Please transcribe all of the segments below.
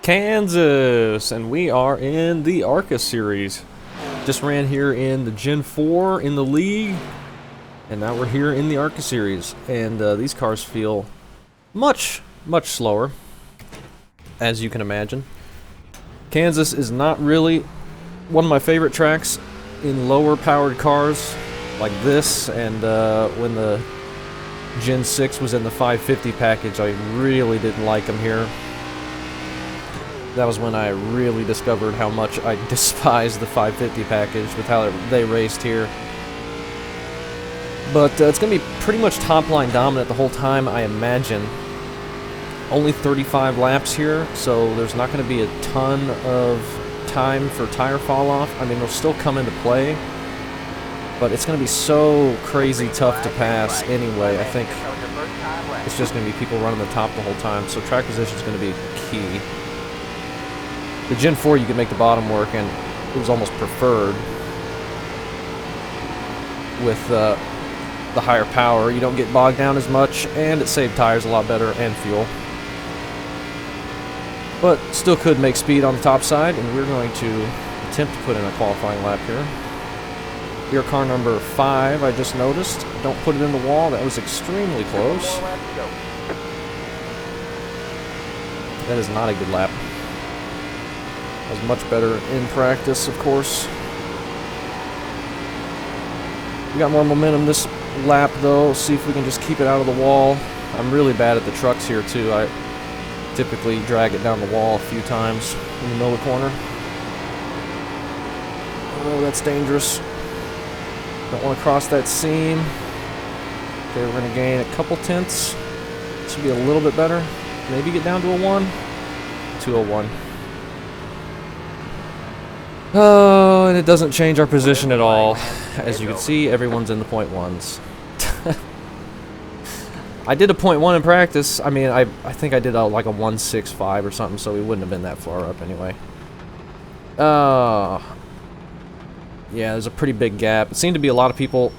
Kansas, and we are in the ARCA Series. Just ran here in the Gen 4 in the league, and now we're here in the ARCA Series. And these cars feel much slower, as you can imagine. Kansas is not really one of my favorite tracks in lower powered cars like this, and when the Gen 6 was in the 550 package, I really didn't like them here. That was when I really discovered how much I despised the 550 package with how they raced here. But it's going to be pretty much top line dominant the whole time, I imagine. Only 35 laps here, so there's not going to be a ton of time for tire fall off. I mean, they'll still come into play, but it's going to be so crazy tough to pass anyway. I think it's just going to be people running the top the whole time, so track position is going to be key. The Gen 4, you could make the bottom work, and it was almost preferred with the higher power. You don't get bogged down as much, and it saved tires a lot better and fuel. But still could make speed on the top side, and we're going to attempt to put in a qualifying lap here. Here, car number 5, I just noticed. Don't put it in the wall. That was extremely close. That is not a good lap. That was much better in practice, of course. We got more momentum this lap, though. See if we can just keep it out of the wall. I'm really bad at the trucks here, too. I typically drag it down the wall a few times in the middle of the corner. Oh, that's dangerous. Don't want to cross that seam. Okay, we're going to gain a couple tenths. This will be a little bit better. Maybe get down to a 1. 201. Oh, and it doesn't change our position at all. As you can see, everyone's in the .1s. I did a .1 in practice. I mean, I think I did like a 165 or something, so we wouldn't have been that far up anyway. Yeah, there's a pretty big gap. It seemed to be a lot of people.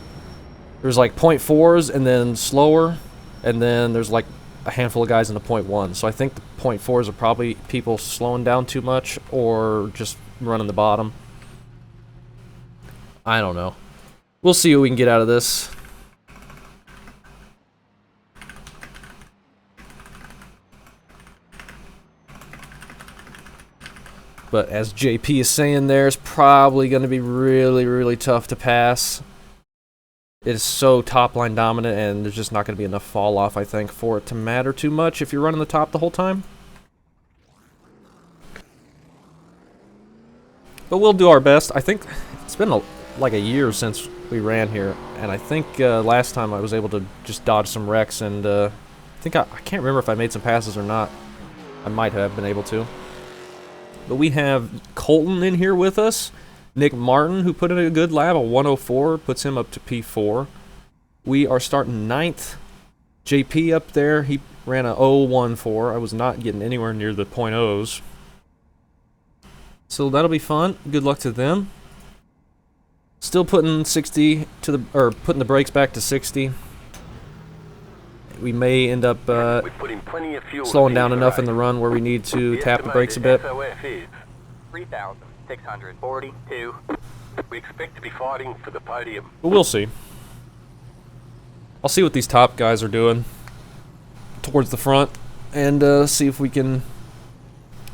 There's like .4s and then slower, and then there's like a handful of guys in the .1. So I think the .4s are probably people slowing down too much or just running the bottom. I don't know. We'll see what we can get out of this. But as JP is saying there, it's probably going to be really tough to pass. It is so top-line dominant, and there's just not going to be enough fall-off, I think, for it to matter too much if you're running the top the whole time. But we'll do our best. I think it's been like a year since we ran here, and I think last time I was able to just dodge some wrecks, and I can't remember if I made some passes or not. I might have been able to. But we have Colton in here with us. Nick Martin, who put in a good lap, a 104, puts him up to P4. We are starting 9th. JP up there, he ran a 014. I was not getting anywhere near the .0s. So that'll be fun. Good luck to them. Still putting 60 to the, or putting the brakes back to 60. We may end up slowing down enough in the run where we need to tap the brakes a bit. 3,642. We expect to be fighting for the podium. But we'll see. I'll see what these top guys are doing towards the front and see if we can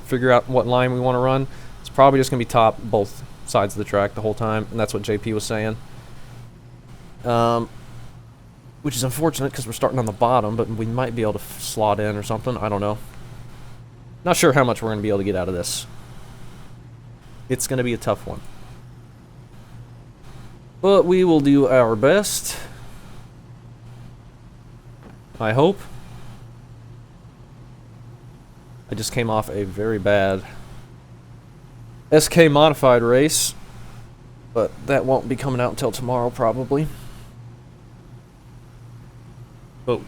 figure out what line we want to run. It's probably just going to be top both sides of the track the whole time, and that's what JP was saying. Which is unfortunate because we're starting on the bottom, but we might be able to slot in or something. I don't know. Not sure how much we're going to be able to get out of this. It's going to be a tough one. But we will do our best. I hope. I just came off a very bad SK modified race, but that won't be coming out until tomorrow probably. But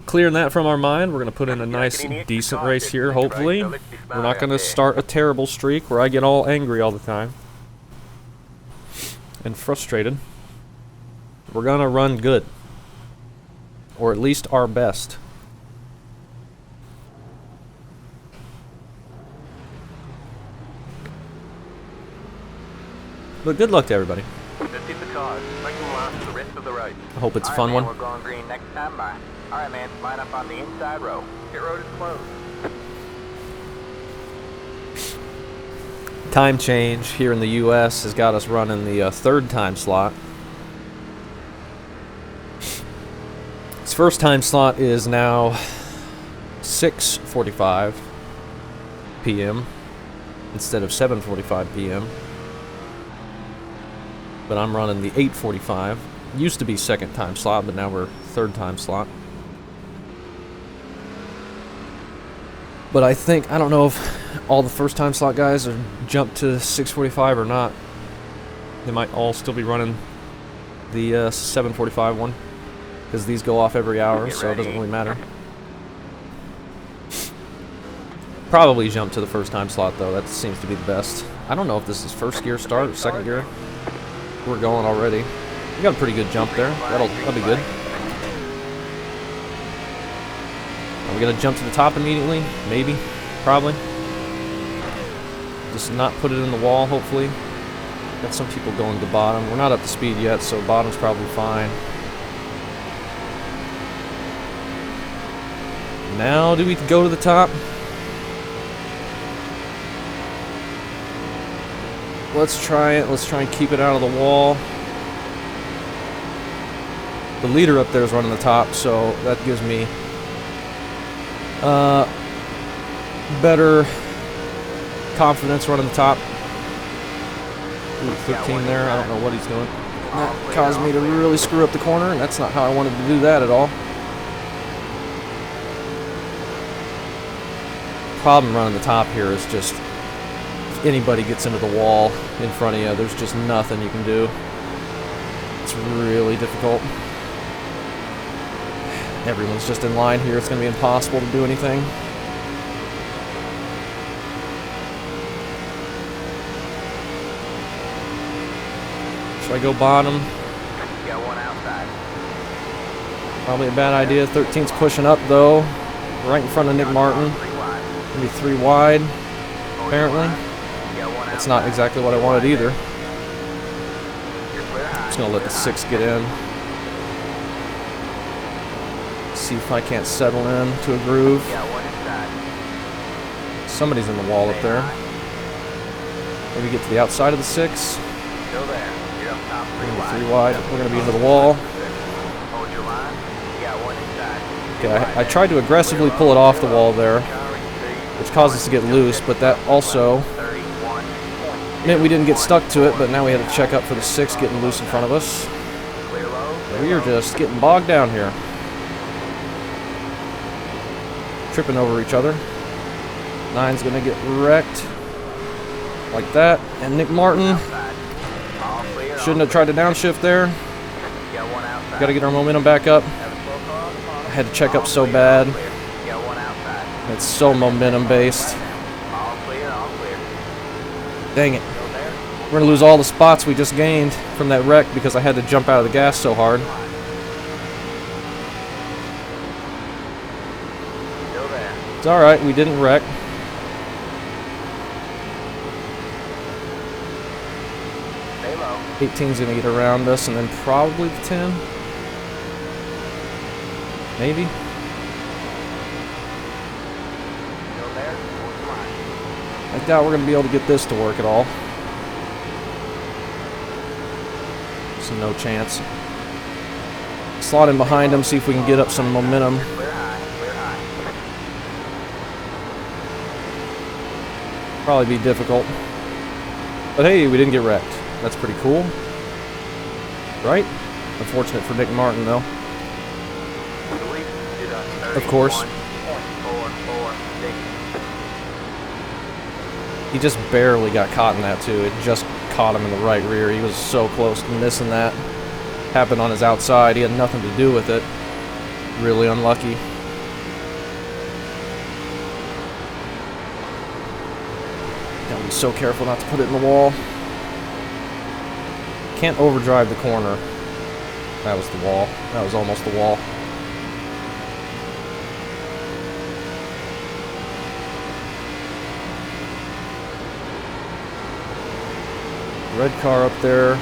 clearing that from our mind, we're going to put in a nice, decent race here, hopefully. We're not going to start a terrible streak where I get all angry all the time and frustrated. We're going to run good, or at least our best. But good luck to everybody. Just hit the cars. Make them last for the rest of the race. I hope it's a All fun right, man, one. We're going green next time. Bye. All right, man. Line up on the inside row. Pit road is closed. Time change here in the U.S. has got us running the third time slot. Its first time slot is now 6:45 p.m. instead of 7:45 p.m. But I'm running the 8:45. Used to be second time slot, but now we're third time slot. But I don't know if all the first time slot guys are jumped to 6:45 or not. They might all still be running the 7:45 one, because these go off every hour, so it doesn't really matter. Probably jump to the first time slot though. That seems to be the best. I don't know if this is first gear start or second gear. We're going already. We got a pretty good jump there. That'll be good. Are we gonna jump to the top immediately? Maybe. Probably. Just not put it in the wall, hopefully. Got some people going to the bottom. We're not up to speed yet, so bottom's probably fine. Now do we go to the top? Let's try it. Let's try and keep it out of the wall. The leader up there is running the top, so that gives me better confidence running the top. Ooh, 13 there. I don't know what he's doing. That caused me to really screw up the corner, and that's not how I wanted to do that at all. Problem running the top here is just if anybody gets into the wall in front of you, there's just nothing you can do. It's really difficult. Everyone's just in line here. It's going to be impossible to do anything. Should I go bottom? Got one outside. Probably a bad idea. 13's pushing up though, right in front of Nick Martin. Maybe 3 wide, apparently. That's not exactly what I wanted either. Just gonna let the 6 get in. See if I can't settle in to a groove. Somebody's in the wall up there. Maybe get to the outside of the 6. Still there. You're up top. 3 wide. We're gonna be into the wall. Hold your line. You got one inside. Okay, I tried to aggressively pull it off the wall there, which caused us to get loose, but that also meant we didn't get stuck to it, but now we had to check up for the 6 getting loose in front of us. We are just getting bogged down here. Tripping over each other. 9's gonna get wrecked. Like that. And Nick Martin shouldn't have tried to downshift there. Gotta get our momentum back up. I had to check up so bad. It's so momentum based. Dang it. We're gonna lose all the spots we just gained from that wreck because I had to jump out of the gas so hard. It's alright, we didn't wreck. Stay low. 18's gonna get around us and then probably the 10. Maybe. Still there. Hold your line. I doubt we're gonna be able to get this to work at all. So no chance. Slot in behind him, see if we can get up some momentum. Clear high. Clear high. Probably be difficult. But hey, we didn't get wrecked. That's pretty cool. Right? Unfortunate for Nick Martin, though. Of course. He just barely got caught in that, too. It just caught him in the right rear. He was so close to missing that. Happened on his outside. He had nothing to do with it. Really unlucky. Gotta be so careful not to put it in the wall. Can't overdrive the corner. That was the wall. That was almost the wall. Red car up there,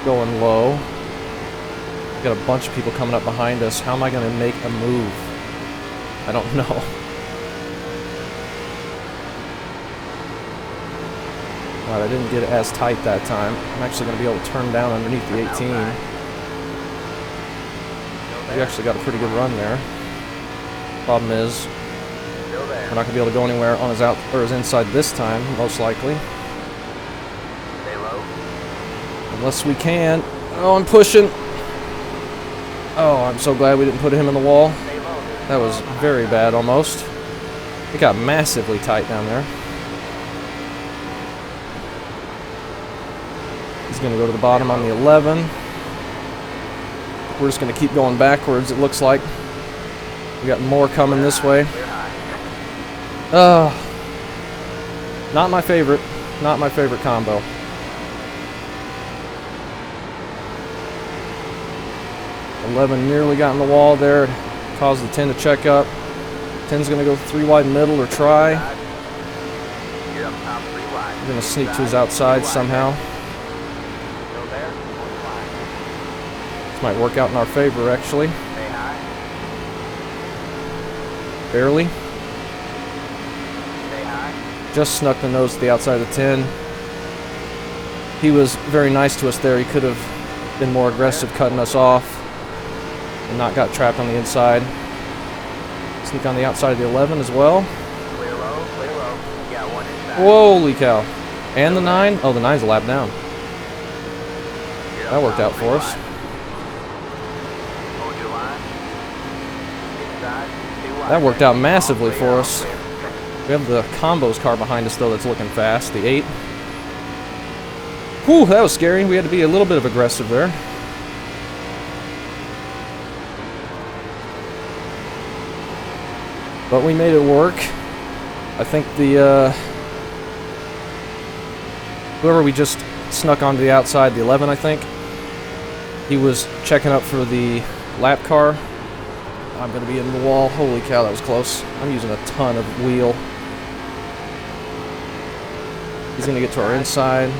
going low. Got a bunch of people coming up behind us. How am I going to make a move? I don't know. Wow, I didn't get it as tight that time. I'm actually going to be able to turn down underneath the 18. We actually got a pretty good run there. Problem is, we're not going to be able to go anywhere on his out or his inside this time, most likely. Unless we can. Oh, I'm pushing. Oh, I'm so glad we didn't put him in the wall. That was very bad almost. It got massively tight down there. He's going to go to the bottom on the 11. We're just going to keep going backwards, it looks like. We got more coming this way. Not my favorite. Not my favorite combo. Nearly got in the wall there. Caused the 10 to check up. 10's going to go 3 wide middle or try. We're going to sneak to his outside somehow. This might work out in our favor, actually. Barely. Just snuck the nose to the outside of the 10. He was very nice to us there. He could have been more aggressive cutting us off and not got trapped on the inside. Sneak on the outside of the 11 as well. Holy cow. And the 9? Oh, the 9's a lap down. That worked out for us. That worked out massively for us. We have the combos car behind us, though, that's looking fast. The 8. Whew, that was scary. We had to be a little bit of aggressive there. But we made it work. I think the whoever we just snuck onto the outside, the 11, I think, he was checking up for the lap car. I'm going to be in the wall. Holy cow, that was close. I'm using a ton of wheel. He's going to get to our inside.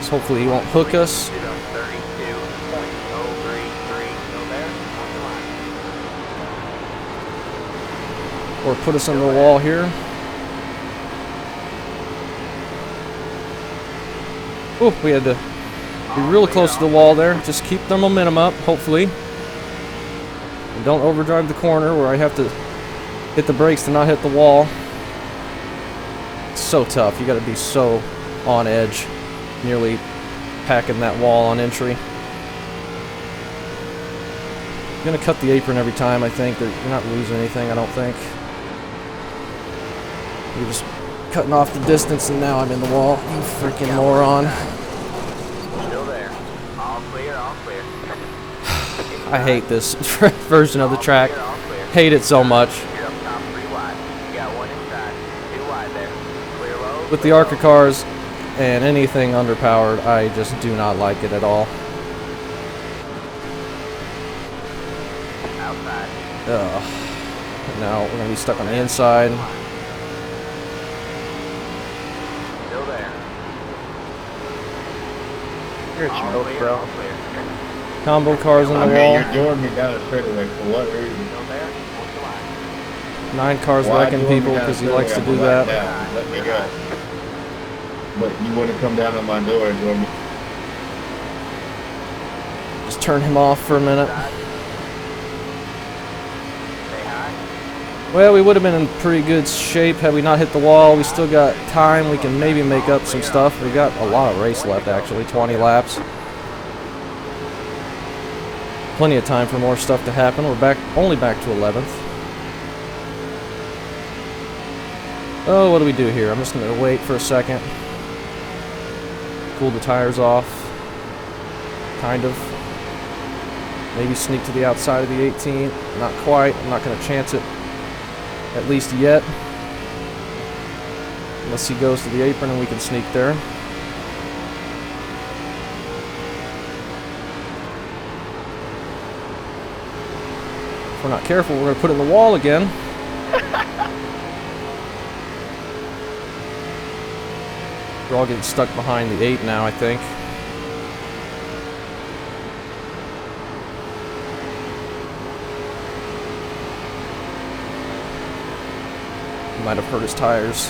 So hopefully he won't hook us. Or put us in the wall here. Oh, we had to be really close to the wall there. Just keep the momentum up, hopefully. And don't overdrive the corner where I have to hit the brakes to not hit the wall. It's so tough. You got to be so on edge. Nearly packing that wall on entry. You're going to cut the apron every time, I think. You're not losing anything, I don't think. You're just cutting off the distance, and now I'm in the wall. You freaking moron. Still there. All clear, all clear. I hate this version of the track. Hate it so much. You're up top 3 wide. You got 1 inside. 2 wide there. Clear low. With the ARCA cars and anything underpowered, I just do not like it at all. Outside. Now we're going to be stuck on the inside. Still there. You're a All joke, clear, bro. all clear. Combo cars on the I mean, wall. you're doing me down the straightaway for what reason? Still there. What's the line? 9 cars Why wrecking do you want me people down because he the likes to straightaway? do I'm that. down. Let me go. But you want to come down on my door and doing me. Just turn him off for a minute. Say hi. Well, we would have been in pretty good shape had we not hit the wall. We still got time. We can maybe make up some stuff. We got a lot of race left, actually. 20 laps. Plenty of time for more stuff to happen. We're only back to 11th. Oh, what do we do here? I'm just going to wait for a second. Cool the tires off. Kind of. Maybe sneak to the outside of the 18. Not quite. I'm not going to chance it. At least yet. Unless he goes to the apron and we can sneak there. If we're not careful, we're going to put it in the wall again. We're all getting stuck behind the 8 now, I think. Might have hurt his tires.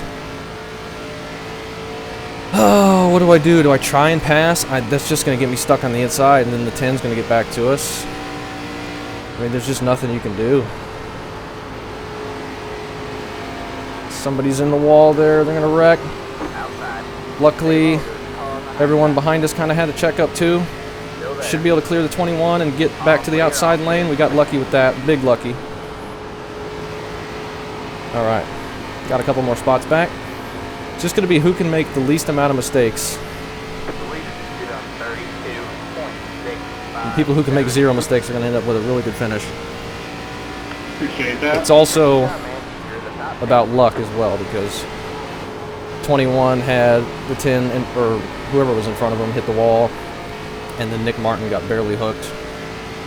Oh, what do I do? Do I try and pass? That's just going to get me stuck on the inside, and then the 10's going to get back to us. I mean, there's just nothing you can do. Somebody's in the wall there. They're going to wreck. Luckily, everyone behind us kind of had a checkup too. Should be able to clear the 21 and get back to the outside lane. We got lucky with that. Big lucky. All right. Got a couple more spots back. It's just going to be who can make the least amount of mistakes. And people who can make 0 mistakes are going to end up with a really good finish. Appreciate that. It's also about luck as well, because 21 had the 10, or whoever was in front of him, hit the wall, and then Nick Martin got barely hooked.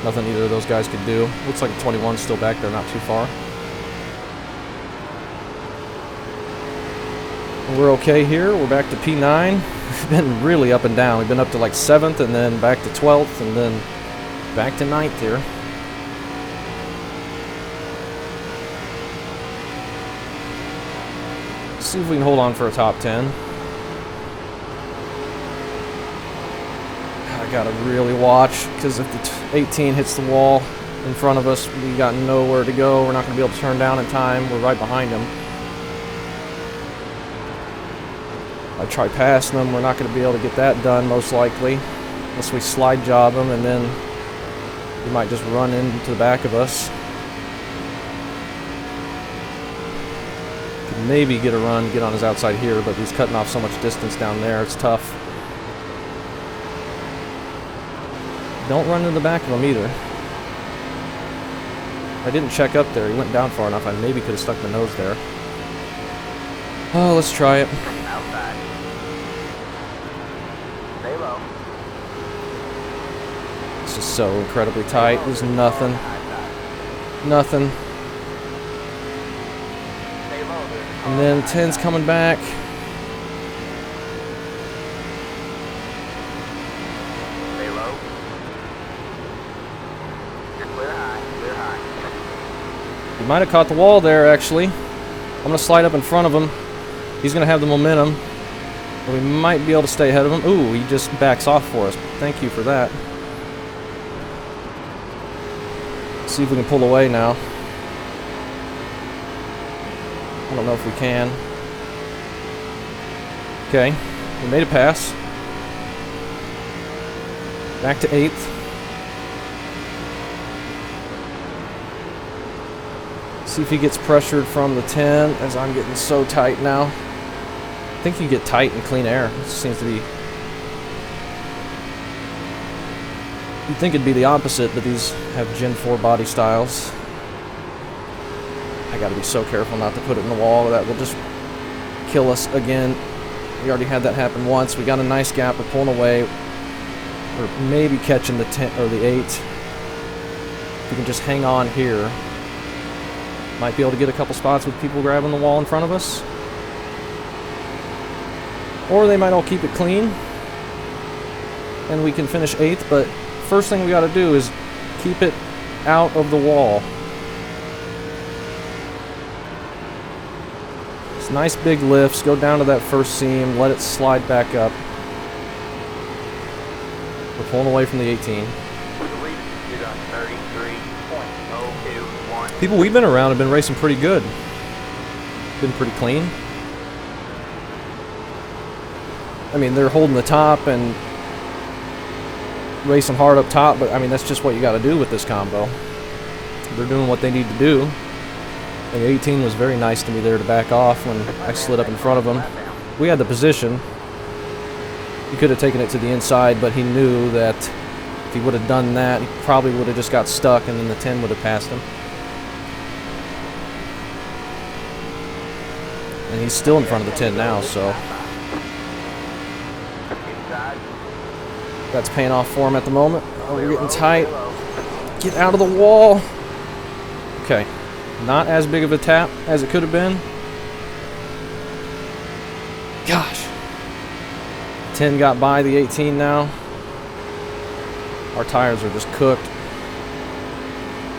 Nothing either of those guys could do. Looks like the 21's still back there, not too far. We're okay here. We're back to P9. We've been really up and down. We've been up to like 7th, and then back to 12th, and then back to 9th here. Let's see if we can hold on for a top 10. I gotta really watch, because if the 18 hits the wall in front of us, we got nowhere to go. We're not gonna be able to turn down in time. We're right behind him. I try passing them, we're not going to be able to get that done, most likely. Unless we slide job them, and then he might just run into the back of us. Could maybe get a run, get on his outside here, but he's cutting off so much distance down there, it's tough. Don't run into the back of him either. I didn't check up there, he went down far enough, I maybe could have stuck the nose there. Oh, let's try it. It's just so incredibly tight. There's nothing. Nothing. And then 10's coming back. Stay low. You're clear high. Clear high. He might have caught the wall there, actually. I'm going to slide up in front of him. He's going to have the momentum. We might be able to stay ahead of him. Ooh, he just backs off for us. Thank you for that. See if we can pull away now. I don't know if we can. Okay, we made a pass. Back to 8th. See if he gets pressured from the 10, as I'm getting so tight now. I think you get tight in clean air. It seems to be... You'd think it'd be the opposite, but these have Gen 4 body styles. I gotta be so careful not to put it in the wall, or that will just kill us again. We already had that happen once. We got a nice gap, we're pulling away. We're maybe catching the 10 or the 8. If we can just hang on here, might be able to get a couple spots with people grabbing the wall in front of us. Or they might all keep it clean, and we can finish 8th, but first thing we got to do is keep it out of the wall. It's nice big lifts, go down to that first seam, let it slide back up. We're pulling away from the 18. People we've been around have been racing pretty good. Been pretty clean. I mean, they're holding the top and racing hard up top, but I mean, that's just what you got to do with this combo. They're doing what they need to do. And the 18 was very nice to me there to back off when I slid up in front of him. We had the position. He could have taken it to the inside, but he knew that if he would have done that, he probably would have just got stuck, and then the 10 would have passed him. And he's still in front of the 10 now, so that's paying off for him at the moment. Oh, we're getting tight. Get out of the wall. Okay. Not as big of a tap as it could have been. Gosh. 10 got by the 18 now. Our tires are just cooked.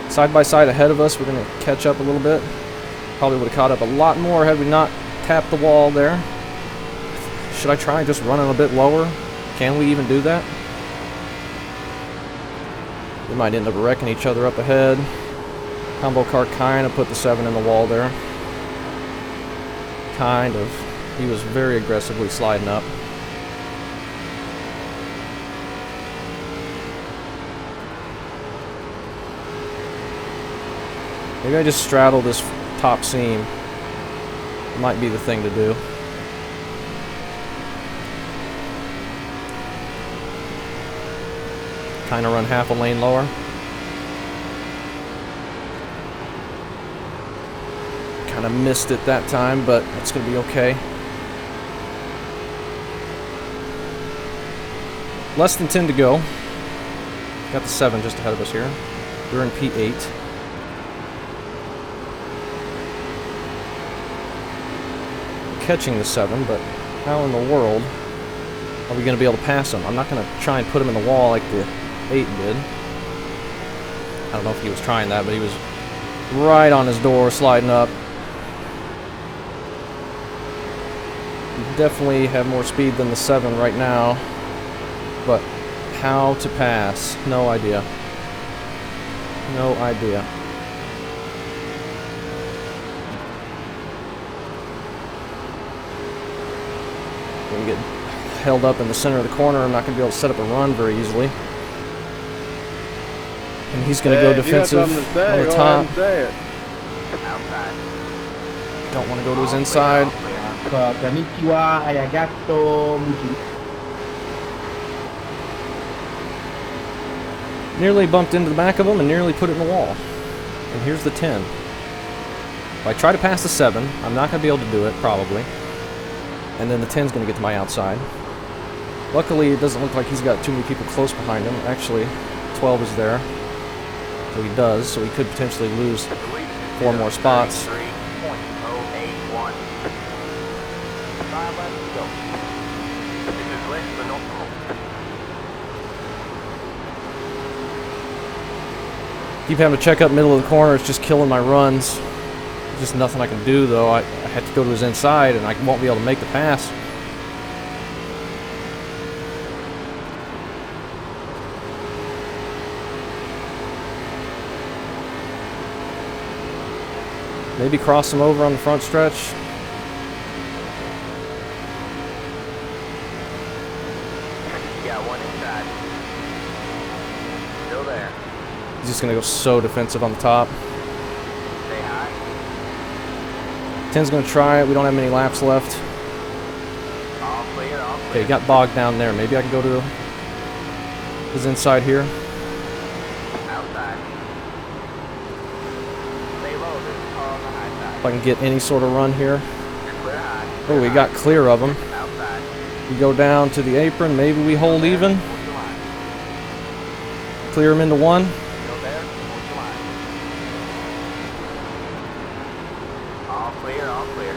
Side by side ahead of us, we're going to catch up a little bit. Probably would have caught up a lot more had we not tapped the wall there. Should I try just running a bit lower? Can we even do that? We might end up wrecking each other up ahead. Combo car kind of put the 7 in the wall there. Kind of. He was very aggressively sliding up. Maybe I just straddle this top seam. Might be the thing to do. Kind of run half a lane lower. Kind of missed it that time, but it's going to be okay. Less than 10 to go. Got the 7 just ahead of us here. We're in P8. Catching the 7, but how in the world are we going to be able to pass him? I'm not going to try and put him in the wall like the 8 did. I don't know if he was trying that, but he was right on his door, sliding up. You definitely have more speed than the 7 right now, but how to pass? No idea. No idea. We get held up in the center of the corner. I'm not going to be able to set up a run very easily. And he's going to go defensive on the top. Don't want to go to his inside. Nearly bumped into the back of him and nearly put it in the wall. And here's the 10. If I try to pass the 7, I'm not going to be able to do it, probably. And then the 10's going to get to my outside. Luckily, it doesn't look like he's got too many people close behind him. Actually, 12 is there. So he does, so he could potentially lose 4 more spots. Keep having to check up middle of the corner. It's just killing my runs. There's just nothing I can do, though. I have to go to his inside, and I won't be able to make the pass. Maybe cross him over on the front stretch. You got one inside. Still there. He's just going to go so defensive on the top. Stay high. 10's going to try it. We don't have many laps left. All clear, all clear. Okay, he got bogged down there. Maybe I can go to his inside here. Outside. Stay low, there's a car on the high side. If I can get any sort of run here. Clear high. Oh, we got clear of him. Outside. We go down to the apron. Maybe we hold even. Towards the line. Clear him into 1. Still there, towards the line. All clear, all clear.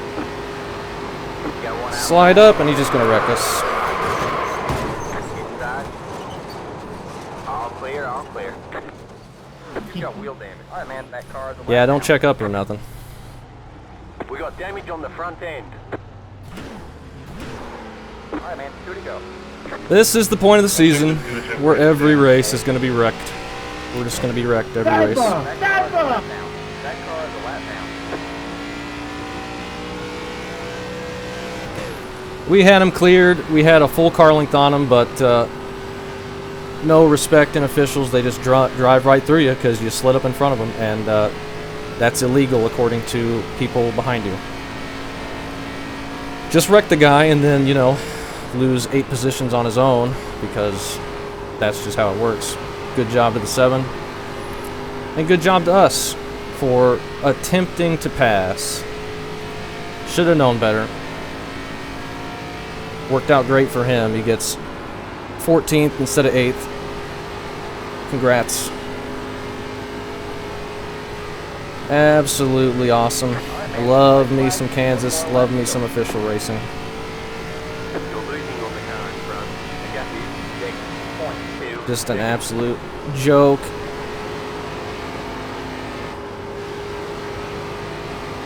You got one out. Slide up, and he's just going to wreck us. Inside. All clear, all clear. You got wheel damage. All right, man, that car is a Yeah, don't check up or nothing. We got damage on the front end. All right, man, 2 to go. This is the point of the season where every race is going to be wrecked. We're just going to be wrecked every race. That car is a lap down. That car is a lap down. We had him cleared. We had a full car length on him, but no respect in officials. They just drive right through you because you slid up in front of them, and that's illegal according to people behind you. Just wreck the guy and then, you know, lose 8 positions on his own because that's just how it works. Good job to the 7. And good job to us for attempting to pass. Should have known better. Worked out great for him. He gets 14th instead of 8th. Congrats. Absolutely awesome. Love me some Kansas. Love me some official racing. You're losing on the car in front. Just an absolute joke.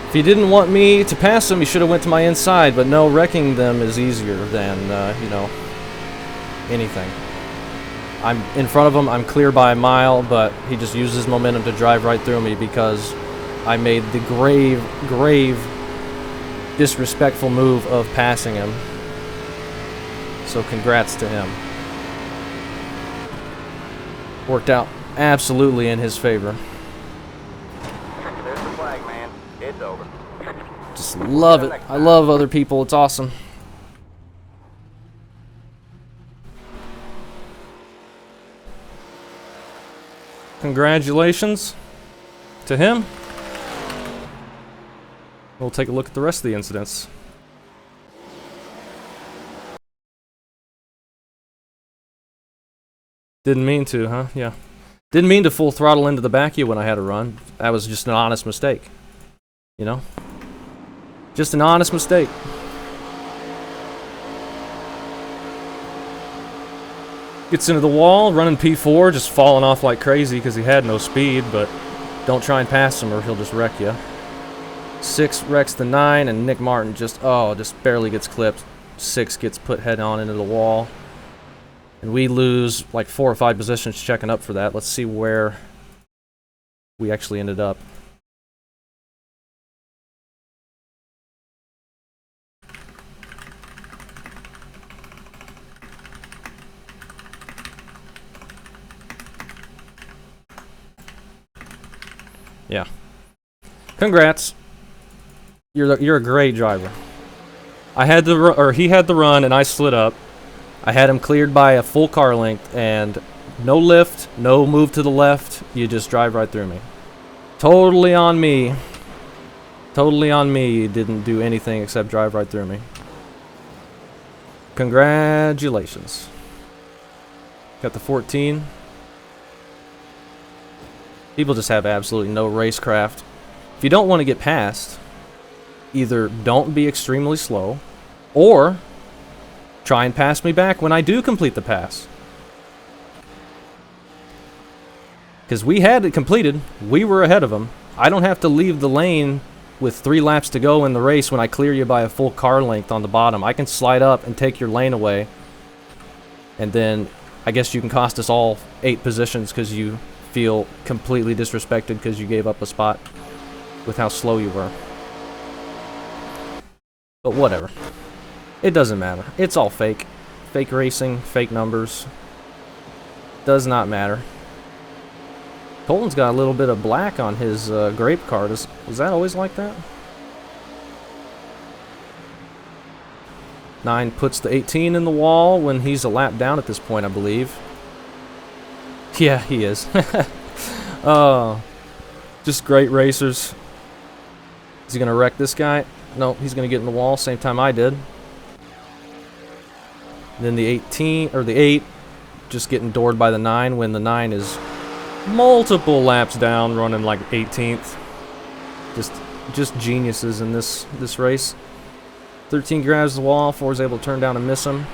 If you didn't want me to pass them, you should have went to my inside, but no, wrecking them is easier than, you know, anything. I'm in front of him, I'm clear by a mile, but he just uses momentum to drive right through me because I made the grave disrespectful move of passing him. So congrats to him. Worked out absolutely in his favor. There's the flag, man. It's over. Just love it. I love other people. It's awesome. Congratulations to him. We'll take a look at the rest of the incidents. Didn't mean to, huh? Yeah. Didn't mean to full throttle into the back of you when I had a run. That was just an honest mistake. You know? Just an honest mistake. Gets into the wall, running P4, just falling off like crazy because he had no speed, but don't try and pass him or he'll just wreck you. 6 wrecks the 9, and Nick Martin just barely gets clipped. 6 gets put head on into the wall. And we lose like 4 or 5 positions checking up for that. Let's see where we actually ended up. Yeah. Congrats. You're a great driver. I had the he had the run and I slid up. I had him cleared by a full car length and no lift, no move to the left. You just drive right through me. Totally on me. Totally on me. You didn't do anything except drive right through me. Congratulations. Got the 14. People just have absolutely no racecraft. If you don't want to get past, either don't be extremely slow, or try and pass me back when I do complete the pass. Because we had it completed, we were ahead of them. I don't have to leave the lane with 3 laps to go in the race when I clear you by a full car length on the bottom. I can slide up and take your lane away, and then I guess you can cost us all 8 positions because you feel completely disrespected because you gave up a spot with how slow you were. But whatever. It doesn't matter. It's all fake. Fake racing, fake numbers. Does not matter. Colton's got a little bit of black on his grape card. Was that always like that? 9 puts the 18 in the wall when he's a lap down at this point, I believe. Yeah, he is. Oh, just great racers. Is he going to wreck this guy? No, he's going to get in the wall same time I did. Then the 18 or the 8 just getting doored by the 9 when the 9 is multiple laps down, running like 18th. Just geniuses in this race. 13 grabs the wall, 4 is able to turn down and miss him.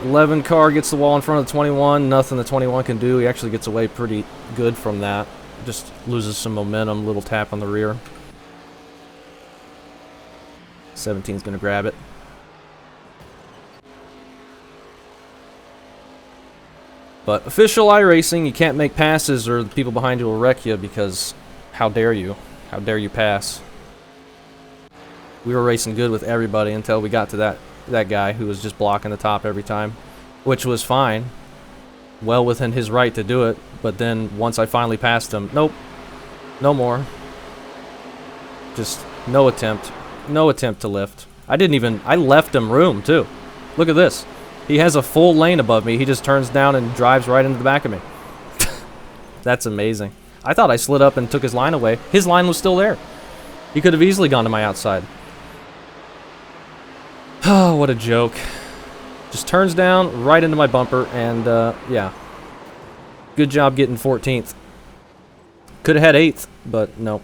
11 car gets the wall in front of the 21. Nothing the 21 can do. He actually gets away pretty good from that. Just loses some momentum. Little tap on the rear. 17's going to grab it. But official iRacing, you can't make passes or the people behind you will wreck you because how dare you? How dare you pass? We were racing good with everybody until we got to that guy who was just blocking the top every time, which was fine. Well within his right to do it, but then once I finally passed him, nope, no more. Just no attempt to lift. I left him room too. Look at this. He has a full lane above me. He just turns down and drives right into the back of me. That's amazing. I thought I slid up and took his line away. His line was still there. He could have easily gone to my outside. Oh, what a joke. Just turns down right into my bumper, and yeah. Good job getting 14th. Could have had 8th, but no.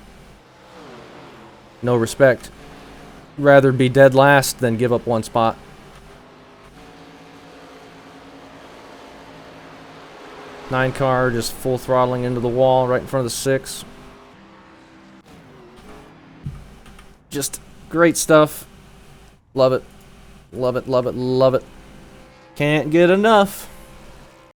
No respect. Rather be dead last than give up 1 spot. 9 car just full throttling into the wall right in front of the 6. Just great stuff. Love it. Love it, love it, love it. Can't get enough.